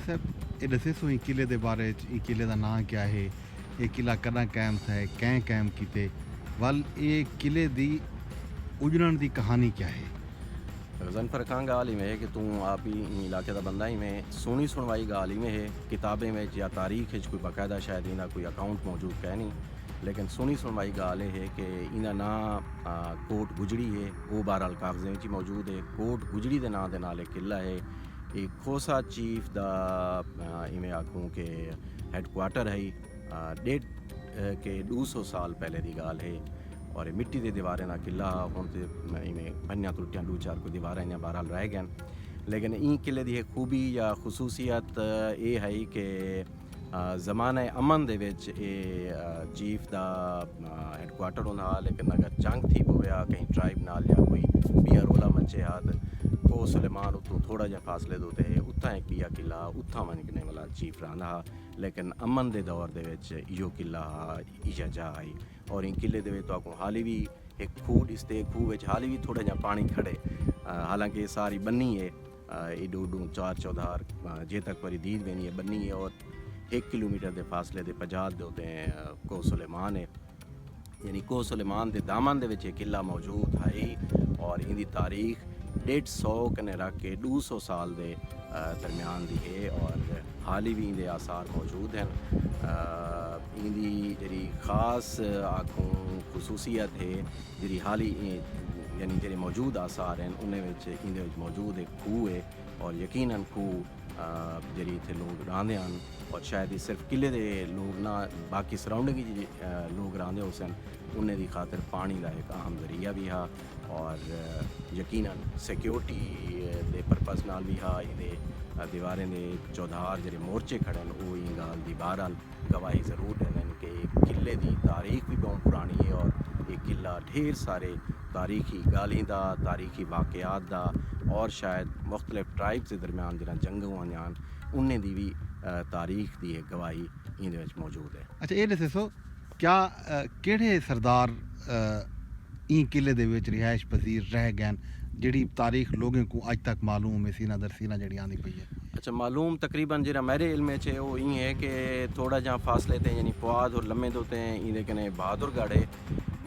साहब ये दसे सो किले के बारे किले का नाम क्या है, ये किला कदा कायम था, कैं कायम किते वल ये किले की उजड़न की कहानी क्या है? गज़नफ़र खां गाल ही में है कि तू आप ही इलाके का बंदा ही में सुनी सुनवाई गाल ही में है। किताबें में या तारीख कोई बाकायदा शायद इना कोई अकाउंट मौजूद है नहीं, लेकिन सुनी सुनवाई गाल है कि इना ना कोट गुजड़ी है, वो बहरहाल कागज़ें में मौजूद है। कोट गुजड़ी के नाम के नाल एक किला है। एक खोसा चीफ दा इवें आखूँ के हैडक्वार्टर है। 200 साल पहले की गाल है और मिट्टी के दीवारें का किला हूँ तो इवें बनिया त्रुटियाँ 2-4 कोई दीवारें इन्हें बहरहाल रह गए, लेकिन ई किले की खूबी या खसूसियत ये है कि ज़माने अमन दे विच चीफ का हैडक्वार्टर होंदा, लेकिन अगर जंग थी पवे कहीं ट्राइब नाल या कोई बिया रोला मचे हा तो सुलेमान उतों थोड़ा जहा फासले दोते उत्था एक बिया किला उत्था वञने वाला चीफ रहा हा, लेकिन अमन के दौर दे विच इहो किला हा इजा जा आई। और इन किले दे तो हाली भी एक खूह दिसते, खूह विच हाली भी थोड़ा जहा पानी खड़े, हालांकि सारी बन्नी है एडो 4 चौधार जे तक वरी दीद वेनी है बन्नी है और 1 किलोमीटर के फासले के पजाद दे होते हैं को सुलेमान है, यानी को सुलेमान के दामन दे विच किला मौजूद है। और इनकी तारीख 150 कने रख के 200 साल के दरम्यान दी है और हाली भी इनके आसार मौजूद हैं। इनकी जी खास आखूँ खसूसियत है जी हाली यानी जे मौजूद आसार हैं उन्हें मौजूद एक खूह है और यकीनन खूह जी इतने लोग रहांदे हैं और शायद ही सिर्फ किले के लोग ना बाकी सराउंडिंग लोग रहांदे हो सन उन्हें दी खातर पानी का एक अहम जरिया भी हा और यकीनन सिक्योरिटी के परपज़ नाल भी हा। ये दीवारें दे चौधार जे मोर्चे खड़े हैं वो इन गाल की बहरहाल गवाही ज़रूर दें कि किले की तारीख भी बहुत पुरानी है और ये किला ढेर सारे तारीखी गाली दा तारीखी वाक़यात दा और शायद मुख्तलिफ ट्राइब्स के दरम्यान जो जंग हुआ उन्हें दी भी तारीख की एक गवाही इन मौजूद है। अच्छा ये दसो क्या केड़े सरदार ई किले दे विच रिहाइश पजीर रह गए जिहड़ी तारीख लोगों को अज तक मालूम है सीना दर सीना जिहड़ी आंदी पई है? अच्छा मालूम तकरीबन जरा मेरे इल्म है वो ये है कि थोड़ा जहाँ फासले थे यानी पुआध और लम्बे दोते हैं इन्हें कने बहादुरगढ़ है।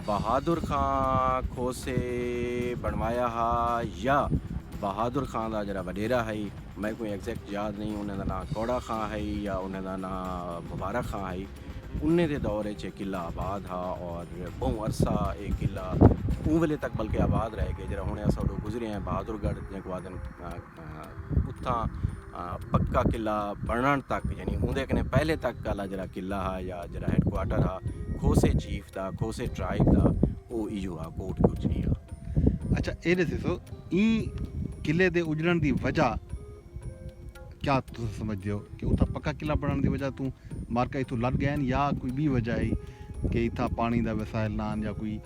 बहादुर खां खोसे बनवाया हा या बहादुर खां का जरा वडेरा है, मैं कोई एग्जैक्ट याद नहीं, उन्हें ना कौड़ा खां है या उन्हें ना मुबारक खां है। उन्हें दे दौरे च किला आबाद हा और बहु अरसा एक किला ऊ वेले तक बल्कि आबाद रह गए जरा हूँ अस गुजरे हैं बहादुरगढ़ जेको आदन उत्था पक्का किला बनण तक यानी उहदे कने पहले तक वाला जरा किला हा या जरा हैडक्वार्टर हा खोसे चीफ का खोसे ट्राइब का वो इो आ कोट गुजरी हा। अच्छा ये दसो ई किले के उजड़न की वजह क्या तुम समझते हो कि उतना पक्का किला बनने की वजह तू मार्का इतों लग गए या कोई भी वजह है कि इतना पानी का वसाइल नान या कोई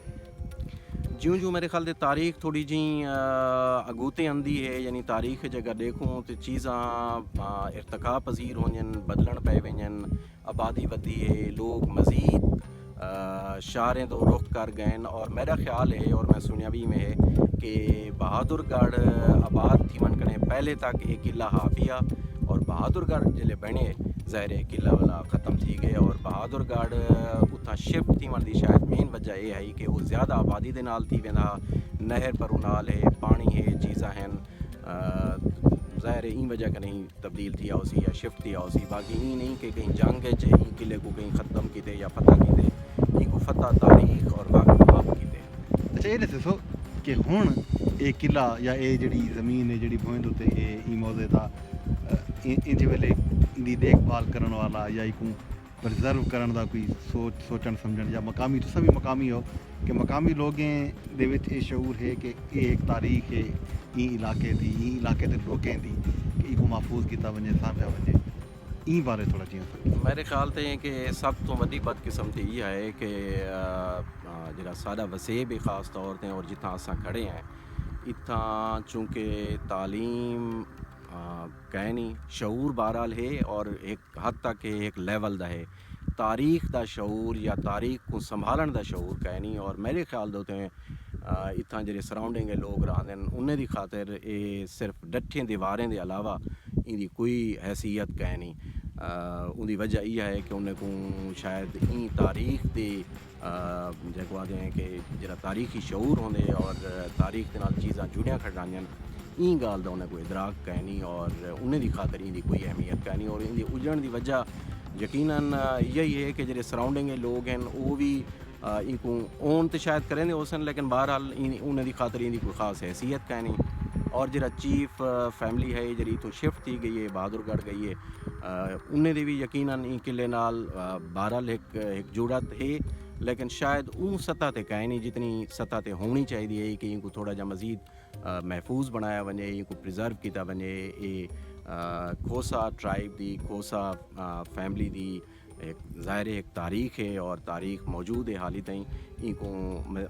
ज्यों ज्यों मेरे ख्याल से तारीख थोड़ी जी अगूते आंदी है यानी तारीख अगर देखूँ तो चीज़ा इरतका पजीर होंजन बदलन पे वजन आबादी वधी है लोग मज़ीद शहरें तो रुख कर गए और मेरा ख्याल है और मैं सुनिया भी में है कि बहादुरगढ़ आबाद थी मन कने पहले तक एक किला हाफिया और बहादुरगढ़ जिले बने ज़ाहिर किला वाला ख़त्म थी गए और बहादुरगढ़ उतना शिफ्ट थी मन की शायद मेन वजह यह है कि वो ज़्यादा आबादी के नाल थी वेंदा, नहर पर नाल है पानी है चीज़ा हैं ज़ाहिर इन वजह कहीं तब्दील थी आओ सी या शिफ्ट थी आओ सी, बाकी ई नहीं कि कहीं जंग किले को कहीं ख़त्म किते या फतह किते को फतह तारीख और वाक़ किते। अच्छा ये दसो कि हुण ये किला या ये जी जमीन है जी भोंद उत्ते ये मौजे था इंज वेले इनकी देखभाल करने वाला या इको प्रिजर्व करने का कोई सोचन समझन या मकामी तुस भी मकामी हो कि मकामी लोगों दे विच ये शऊर है कि ये एक तारीख है ई इलाके की ई इलाके के लोगों की कि इको महफूज किया वजे सामया वजे ई बारे थोड़ा जी मेरे ख्याल से कि सब तो वही बदकिस्मती यह है कि जरा सारा वसेब ख़ास तौर पर और जितना असा खड़े हैं इतना चूँकि तालीम कहनी शऊर बहरहाल है और एक हद तक एक लेवल दा है तारीख दा शऊर या तारीख को संभालन दा शऊर कहनी और मेरे ख्याल दोते हैं इतना जे सराउंडिंग लोग रहा उन्हें की खातर ये सिर्फ डट्ठियां दीवारें के अलावा इंदी कोई हैसियत कै नहीं। उनकी वजह यह है कि उन्हें को शायद ई तारीख के जो आते हैं कि जरा तारीखी शऊर होंगे और तारीख के नाल चीज़ां जुड़ियां खड़ानियां ई गाल का उन्हें कोई इदराक कै नहीं और उन्हें दी खातर इंदी कोई अहमियत कै नहीं और इंदी उजड़न की वजह यकीनन यही है कि जो सराउंडिंग लोग हैं वो भी इनको ओन तो शायद करें होसन लेकिन बहरहाल उन्हें दी खातर इंदी कोई ख़ास हैसियत कै नहीं। और जरा चीफ फैमिली है जी तो शिफ्ट थी गई है बहादुरगढ़ गई है उन्हें दी भी यकीनन ई किले नाल बहरहाल एक जुड़त है लेकिन शायद उन सतह ते कै नहीं जितनी सतह ते होनी चाहिए है कि इनको थोड़ा जा मज़ीद महफूज बनाया वने इनको प्रिजर्व किया वने खोसा ट्राइब दी खोसा फैमिली दी एक ज़ाहिर एक तारीख है और तारीख मौजूद है हाली ताईं इनको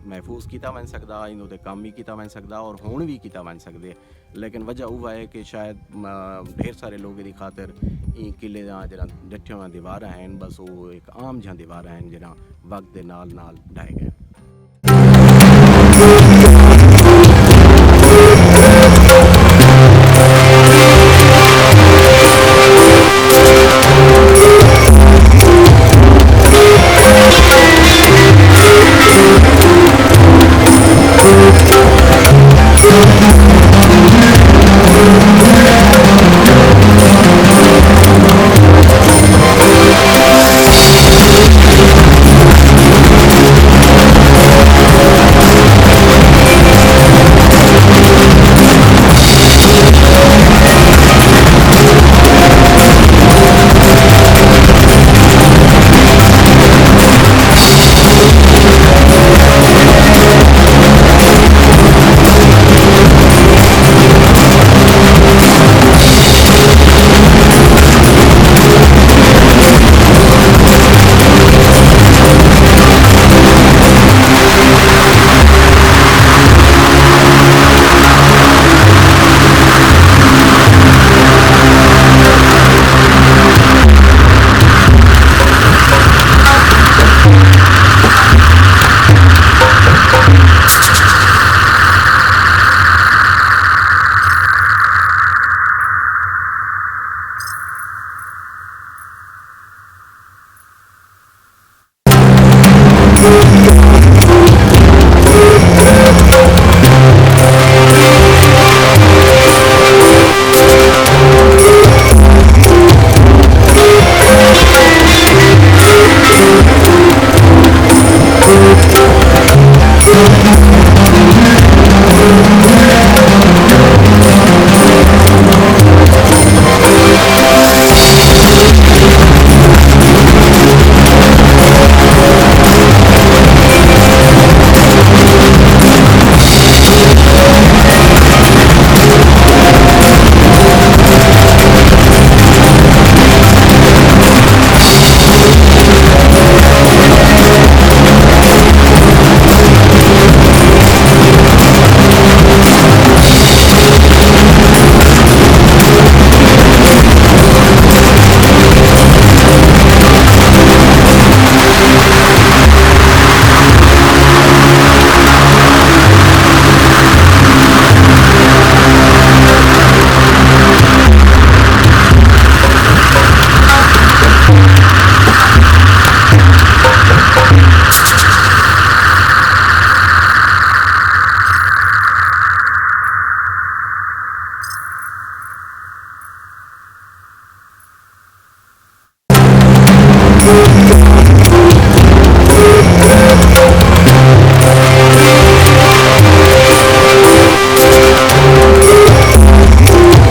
महफूज किया वन सकदा इन ते कम भी किया वन सकदा और हुण भी किया वन सकदे लेकिन वजह वह है कि शायद ढेर सारे लोगों की खातर ई किले दा जरा डटियां दीवारां हैं बस वो एक आम जहाँ दीवारां हैं जरा वक्त के नाल नाल ढाए गए।